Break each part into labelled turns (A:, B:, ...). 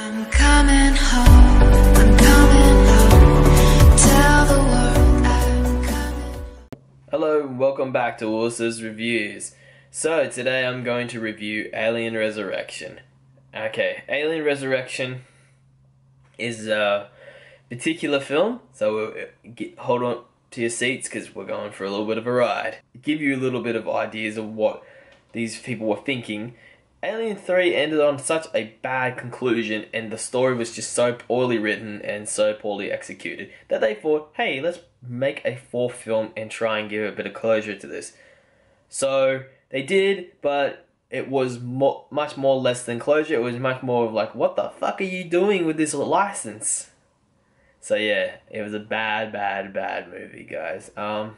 A: I'm coming home, I'm coming home, tell the world I'm coming.
B: Hello and welcome back to Wilso's Reviews. So today I'm going to review Alien Resurrection. Okay, Alien Resurrection is a particular film, so hold on to your seats because we're going for a little bit of a ride. Give you a little bit of ideas of what these people were thinking. Alien 3 ended on such a bad conclusion and the story was just so poorly written and so poorly executed that they thought, hey, let's make a fourth film and try and give a bit of closure to this. So they did, but it was much more less than closure. It was much more of like, what the fuck are you doing with this license? So yeah, it was a bad movie, guys. So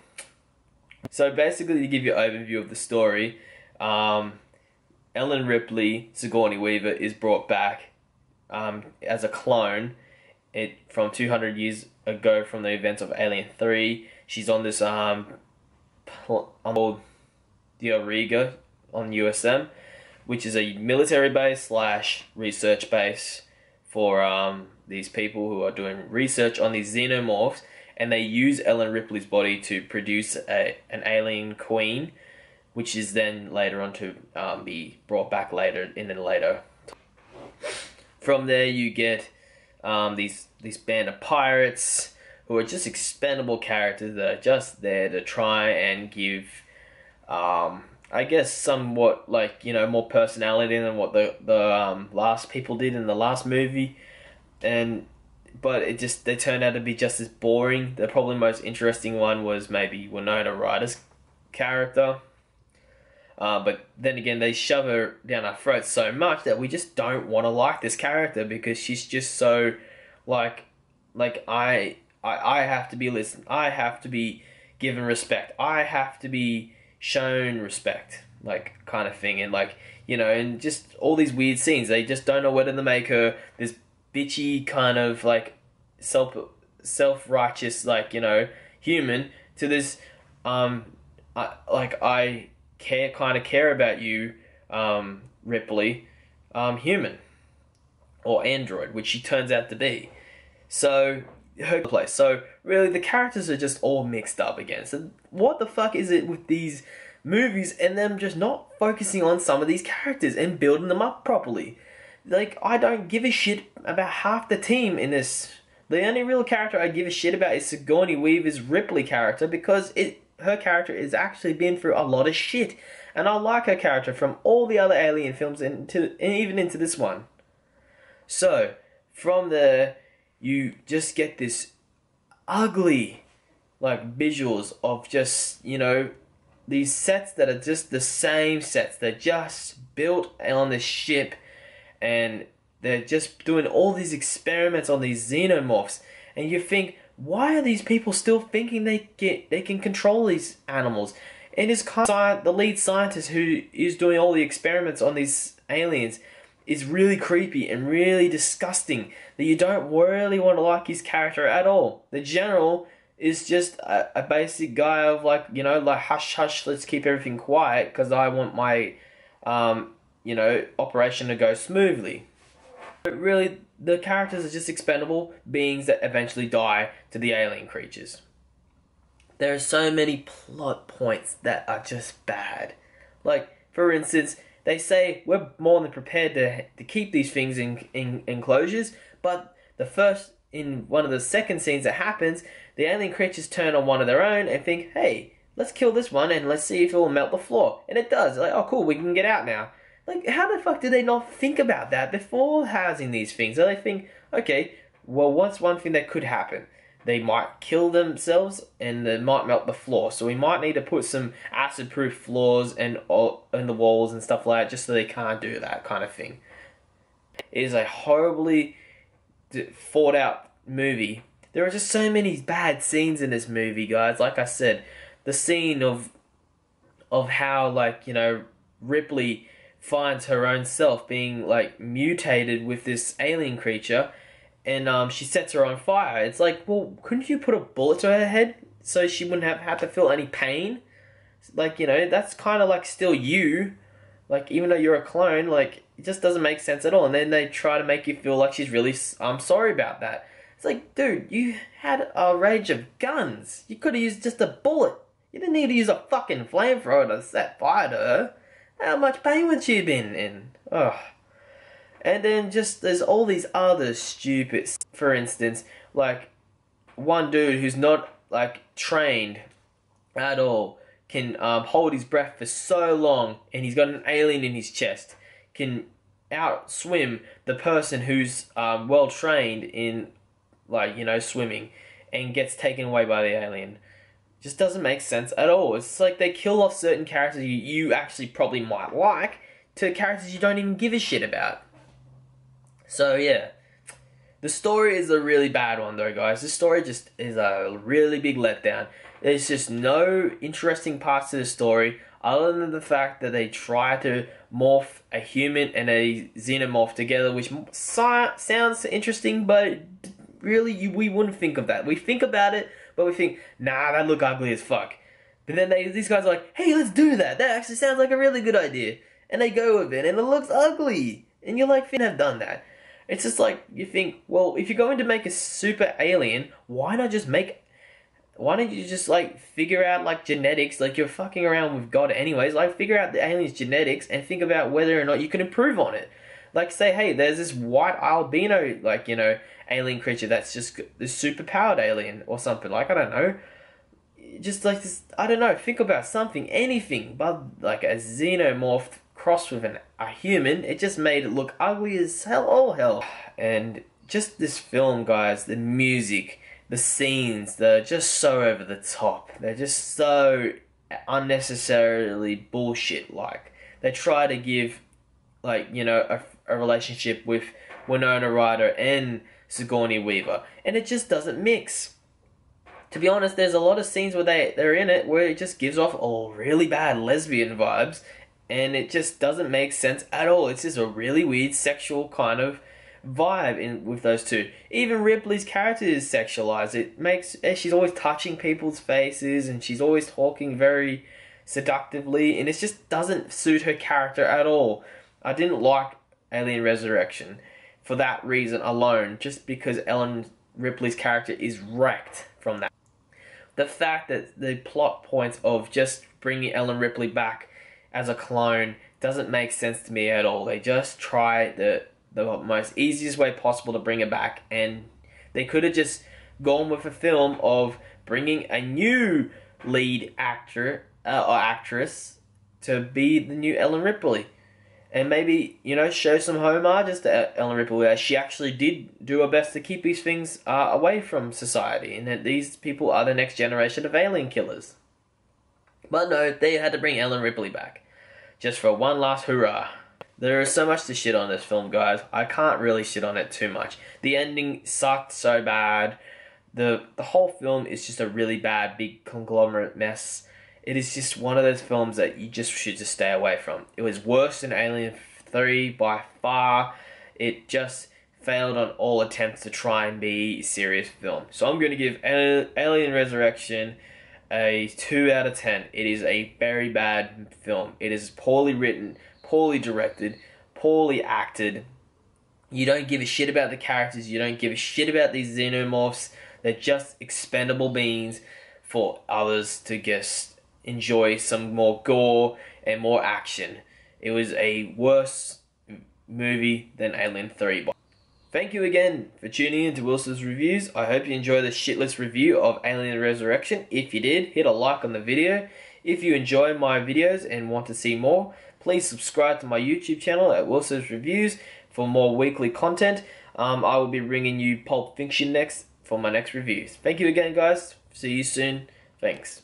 B: basically to give you an overview of the story, Ellen Ripley, Sigourney Weaver, is brought back as a clone from 200 years ago from the events of Alien 3. She's on this called the Auriga on USM, which is a military base / research base for these people who are doing research on these xenomorphs, and they use Ellen Ripley's body to produce an alien queen, which is then later on to be brought back later. From there, you get these band of pirates who are just expendable characters that are just there to try and give, I guess, somewhat like more personality than what the last people did in the last movie, but they turned out to be just as boring. The probably most interesting one was maybe Winona Ryder's character. But then again, they shove her down our throats so much that we just don't want to like this character because she's just so like I have to be listened. I have to be given respect. I have to be shown respect, like kind of thing. And and just all these weird scenes. They just don't know whether to make her this bitchy kind of like self-righteous human to this I care about you, Ripley, human or android, which she turns out to be. So her place. So really, the characters are just all mixed up again. So what the fuck is it with these movies and them just not focusing on some of these characters and building them up properly? Like, I don't give a shit about half the team in this. The only real character I give a shit about is Sigourney Weaver's Ripley character because her character is actually been through a lot of shit. And I like her character from all the other Alien films and even into this one. So, from there, you just get this ugly, visuals of just, these sets that are just the same sets. They're just built on this ship and they're just doing all these experiments on these xenomorphs. And you think, why are these people still thinking they can control these animals? And it's kind of the lead scientist who is doing all the experiments on these aliens is really creepy and really disgusting that you don't really want to like his character at all. The general is just a basic guy of hush hush, let's keep everything quiet because I want my operation to go smoothly. But really, the characters are just expendable beings that eventually die to the alien creatures. There are so many plot points that are just bad. Like, for instance, they say we're more than prepared to keep these things in enclosures, but in one of the second scenes that happens, the alien creatures turn on one of their own and think, hey, let's kill this one and let's see if it will melt the floor. And it does. Like, oh cool, we can get out now. Like, how the fuck did they not think about that before housing these things? So they think, okay, well, what's one thing that could happen? They might kill themselves and they might melt the floor. So we might need to put some acid-proof floors and the walls and stuff like that just so they can't do that kind of thing. It is a horribly thought out movie. There are just so many bad scenes in this movie, guys. Like I said, the scene of how Ripley finds her own self being mutated with this alien creature, and she sets her on fire. It's like, well, couldn't you put a bullet to her head so she wouldn't have to feel any pain? That's kind of still you. Like, even though you're a clone, like, it just doesn't make sense at all. And then they try to make you feel like she's really sorry about that. It's like, dude, you had a range of guns. You could have used just a bullet. You didn't need to use a fucking flamethrower to set fire to her. How much pain would she have been in? Ugh. And then just, there's all these other stupid, for instance, like, one dude who's not, like, trained at all can hold his breath for so long, and he's got an alien in his chest, can outswim the person who's well trained in, like, you know, swimming, and gets taken away by the alien. Just doesn't make sense at all. It's like they kill off certain characters you actually probably might like to characters you don't even give a shit about. So yeah, the story is a really bad one though, guys. The story just is a really big letdown. There's just no interesting parts to the story other than the fact that they try to morph a human and a xenomorph together, which sounds interesting, but really we wouldn't think of that. We think about it, but we think, nah, that look ugly as fuck. But then these guys are like, hey, let's do that. That actually sounds like a really good idea. And they go with it, and it looks ugly. And you're like, Finn have done that. It's just like, you think, well, if you're going to make a super alien, why don't you just, like, figure out, like, genetics, like, you're fucking around with God anyways, like, figure out the alien's genetics and think about whether or not you can improve on it. Like, say, hey, there's this white albino, like, you know, alien creature that's just this super-powered alien or something, like, I don't know. Just, like, this, I don't know, think about something, anything, but, like, a xenomorph crossed with a human, it just made it look ugly as hell, all hell. And just this film, guys, the music, the scenes, they're just so over the top. They're just so unnecessarily bullshit-like. They try to give, like, you know, a relationship with Winona Ryder and Sigourney Weaver, and it just doesn't mix. To be honest, there's a lot of scenes where they're in it where it just gives off all really bad lesbian vibes, and it just doesn't make sense at all. It's just a really weird sexual kind of vibe with those two. Even Ripley's character is sexualized. She's always touching people's faces, and she's always talking very seductively, and it just doesn't suit her character at all. I didn't like Alien Resurrection for that reason alone, just because Ellen Ripley's character is wrecked from that. The fact that the plot points of just bringing Ellen Ripley back as a clone doesn't make sense to me at all. They just try the most easiest way possible to bring it back, and they could have just gone with a film of bringing a new lead actor or actress to be the new Ellen Ripley, and maybe, you know, show some homages to Ellen Ripley, as she actually did do her best to keep these things away from society, and that these people are the next generation of alien killers. But no, they had to bring Ellen Ripley back, just for one last hurrah. There is so much to shit on this film, guys. I can't really shit on it too much. The ending sucked so bad. The whole film is just a really bad, big conglomerate mess. It is just one of those films that you just should just stay away from. It was worse than Alien 3 by far. It just failed on all attempts to try and be a serious film. So I'm going to give Alien Resurrection a 2 out of 10. It is a very bad film. It is poorly written, poorly directed, poorly acted. You don't give a shit about the characters. You don't give a shit about these xenomorphs. They're just expendable beings for others to just enjoy some more gore and more action. It was a worse movie than Alien 3. Thank you again for tuning in to Wilso's Reviews. I hope you enjoyed the shitlist review of Alien Resurrection. If you did, hit a like on the video. If you enjoy my videos and want to see more, please subscribe to my YouTube channel at Wilso's Reviews for more weekly content. I will be bringing you Pulp Fiction next for my next reviews. Thank you again, guys. See you soon. Thanks.